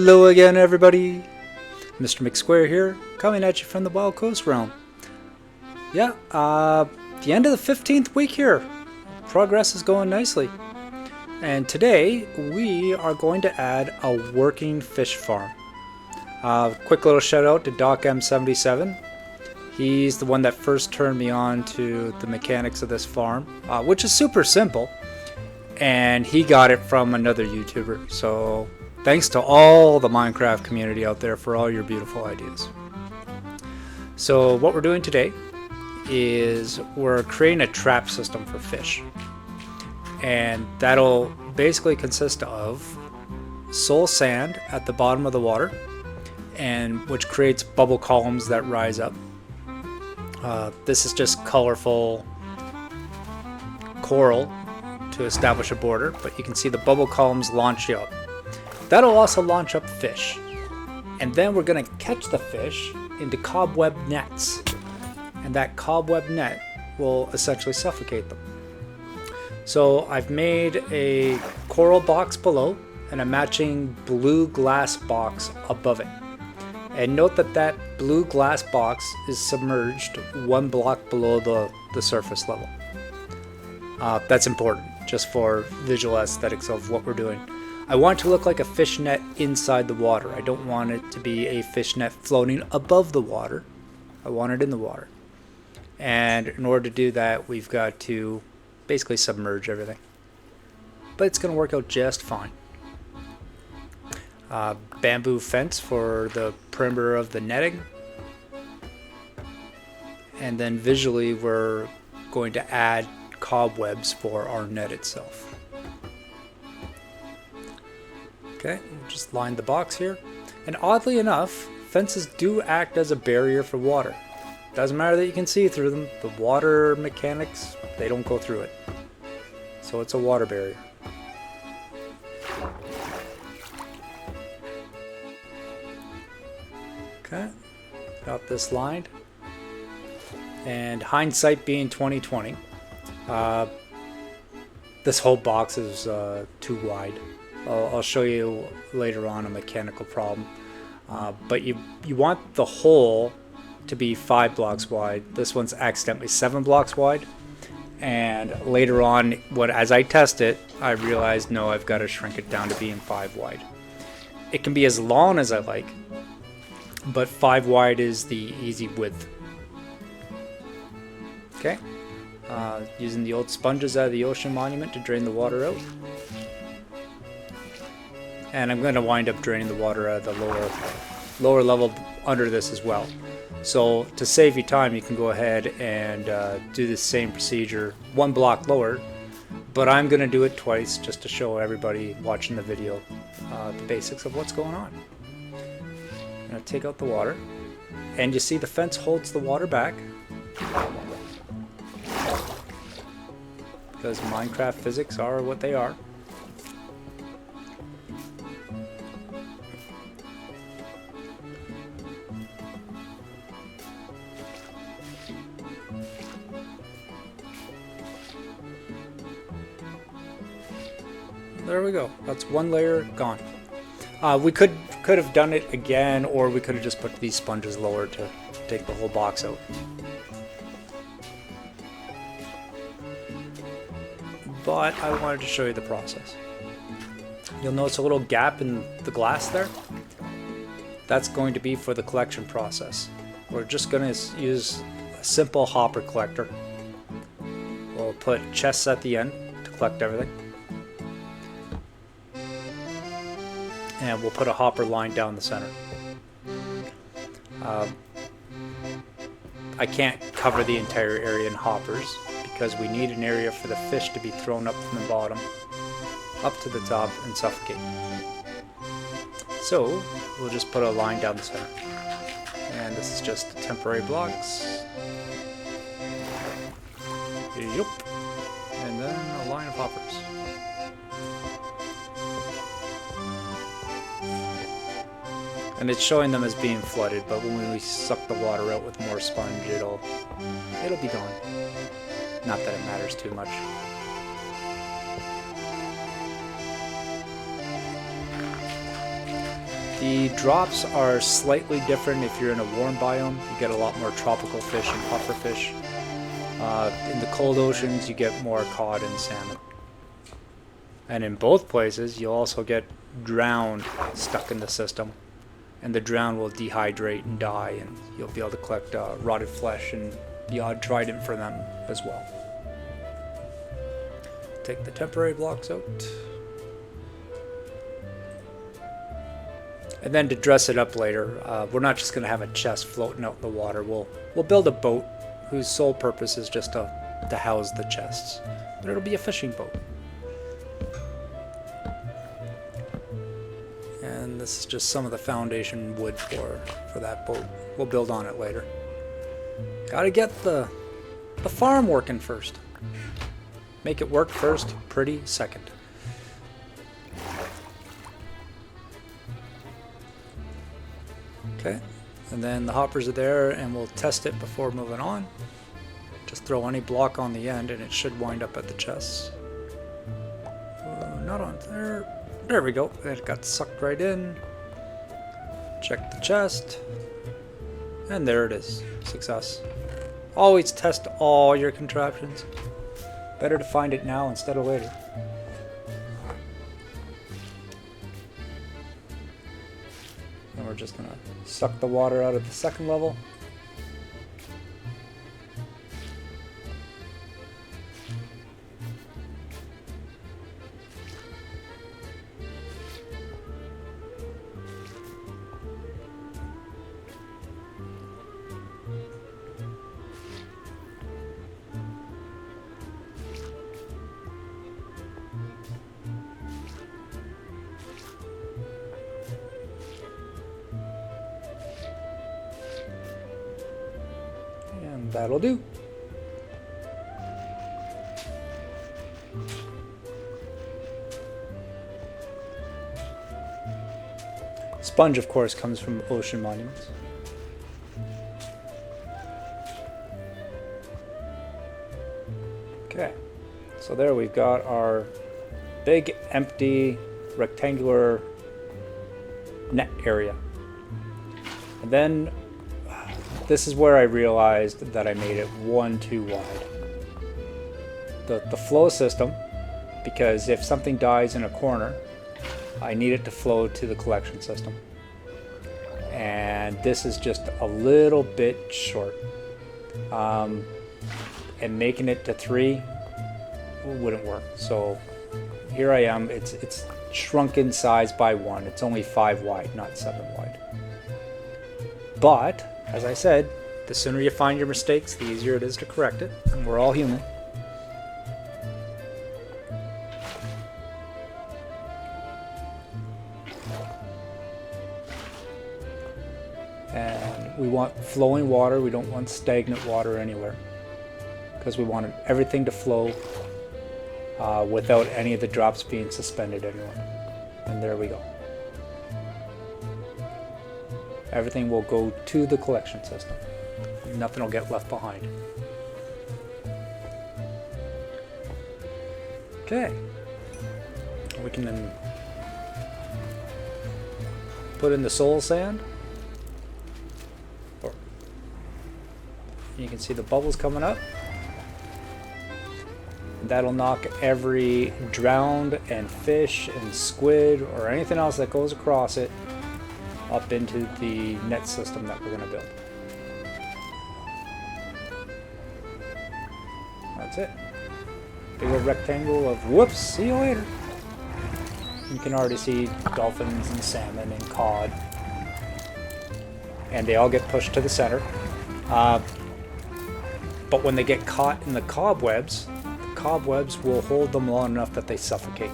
Hello again, everybody. Mr. McSquare here, coming at you from the Wild Coast realm. Yeah, the end of the 15th week here. Progress is going nicely. And today, we are going to add a working fish farm. Quick little shout out to Doc M77. He's the one that first turned me on to the mechanics of this farm, which is super simple. And he got it from another YouTuber. So thanks to all the Minecraft community out there for all your beautiful ideas. So what we're doing today is we're creating a trap system for fish. And that'll basically consist of soul sand at the bottom of the water, and which creates bubble columns that rise up. This is just colorful coral to establish a border, but you can see the bubble columns launch up. That'll also launch up fish. And then we're going to catch the fish into cobweb nets. And that cobweb net will essentially suffocate them. So I've made a coral box below and a matching blue glass box above it. And note that that blue glass box is submerged 1 block below the surface level. That's important, just for visual aesthetics of what we're doing. I want it to look like a fish net inside the water. I don't want it to be a fish net floating above the water. I want it in the water. And in order to do that, we've got to basically submerge everything. But it's going to work out just fine. Bamboo fence for the perimeter of the netting. And then visually we're going to add cobwebs for our net itself. Okay, we'll just line the box here. And oddly enough, fences do act as a barrier for water. Doesn't matter that you can see through them, the water mechanics, they don't go through it. So it's a water barrier. Okay, got this lined. And hindsight being 2020, this whole box is too wide. I'll show you later on a mechanical problem. But you want the hole to be 5 blocks wide. This one's accidentally 7 blocks wide. And later on, as I test it, I realized no, I've got to shrink it down to being 5 wide. It can be as long as I like, but 5 wide is the easy width. Okay, using the old sponges out of the ocean monument to drain the water out. And I'm going to wind up draining the water out of the lower level under this as well. So to save you time, you can go ahead and do the same procedure 1 block lower, but I'm going to do it twice just to show everybody watching the video the basics of what's going on. I'm going to take out the water, and you see the fence holds the water back because Minecraft physics are what they are. There we go. That's 1 layer gone. We could have done it again, or we could have just put these sponges lower to take the whole box out. But I wanted to show you the process. You'll notice a little gap in the glass there. That's going to be for the collection process. We're just going to use a simple hopper collector. We'll put chests at the end to collect everything. And we'll put a hopper line down the center. I can't cover the entire area in hoppers because we need an area for the fish to be thrown up from the bottom up to the top and suffocate. So we'll just put a line down the center. And this is just temporary blocks. Yup. And then a line of hoppers. And it's showing them as being flooded, but when we suck the water out with more sponge, it'll be gone. Not that it matters too much. The drops are slightly different if you're in a warm biome. You get a lot more tropical fish and puffer fish. In the cold oceans, you get more cod and salmon. And in both places, you'll also get drowned stuck in the system. And the drowned will dehydrate and die, and you'll be able to collect rotted flesh and the odd trident for them as well. Take the temporary blocks out. And then to dress it up later, we're not just going to have a chest floating out in the water. We'll build a boat whose sole purpose is just to house the chests. But it'll be a fishing boat. And this is just some of the foundation wood for that boat. We'll build on it later. Gotta get the farm working first. Make it work first, pretty second. Okay, and then the hoppers are there, and we'll test it before moving on. Just throw any block on the end and it should wind up at the chests. Not on there. There we go. It got sucked right in. Check the chest. And there it is. Success. Always test all your contraptions. Better to find it now instead of later. And we're just going to suck the water out of the second level. That'll do. Sponge, of course, comes from ocean monuments. Okay, so there we've got our big, empty, rectangular net area. And then this is where I realized that I made it one too wide. The flow system, because if something dies in a corner, I need it to flow to the collection system. And this is just a little bit short. And making it to 3 wouldn't work. So here I am. It's shrunk in size by 1. It's only 5 wide, not 7 wide. But as I said, the sooner you find your mistakes, the easier it is to correct it. And we're all human. And we want flowing water. We don't want stagnant water anywhere. Because we want everything to flow without any of the drops being suspended anywhere. And there we go. Everything will go to the collection system. Nothing will get left behind. Okay. We can then put in the soul sand. You can see the bubbles coming up. That'll knock every drowned and fish and squid or anything else that goes across it up into the net system that we're going to build. That's it. Big old rectangle of whoops, see you later. You can already see dolphins and salmon and cod. And they all get pushed to the center. But when they get caught in the cobwebs will hold them long enough that they suffocate.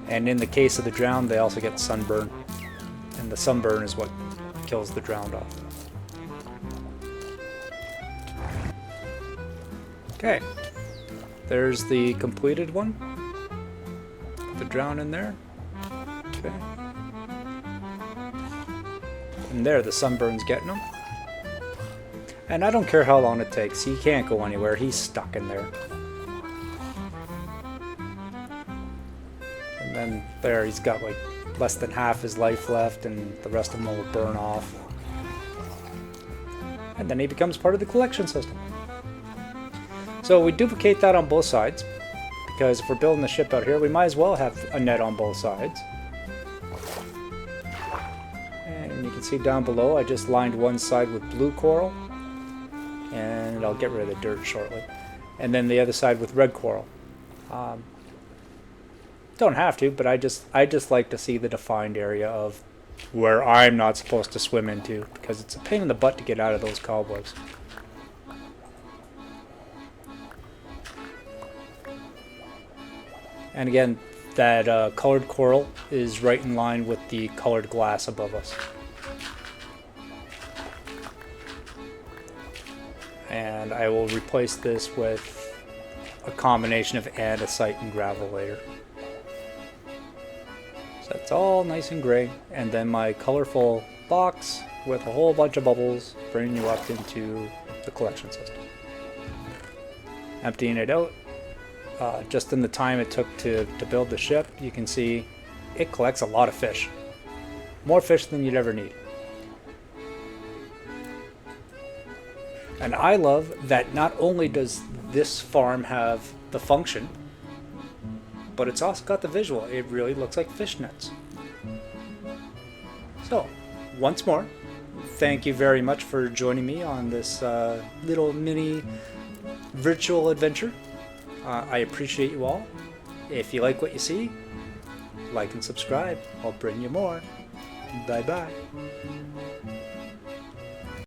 And in the case of the drowned, they also get sunburn. And the sunburn is what kills the drowned off. Okay, there's the completed one. Put the drown in there. Okay. And there, the sunburn's getting him. And I don't care how long it takes. He can't go anywhere. He's stuck in there. And then there, he's got like less than half his life left, and the rest of them will burn off. And then he becomes part of the collection system. So we duplicate that on both sides, because if we're building the ship out here, we might as well have a net on both sides. And you can see down below, I just lined one side with blue coral, and I'll get rid of the dirt shortly. And then the other side with red coral. Don't have to, but I just like to see the defined area of where I'm not supposed to swim into, because it's a pain in the butt to get out of those cobwebs. And again, that colored coral is right in line with the colored glass above us. And I will replace this with a combination of andesite and gravel later. So it's all nice and gray, and then my colorful box with a whole bunch of bubbles bringing you up into the collection system. Emptying it out, just in the time it took to build the ship, you can see it collects a lot of fish. More fish than you'd ever need. And I love that not only does this farm have the function, but it's also got the visual. It really looks like fishnets. So, once more, thank you very much for joining me on this little mini virtual adventure. I appreciate you all. If you like what you see, like and subscribe. I'll bring you more. Bye bye.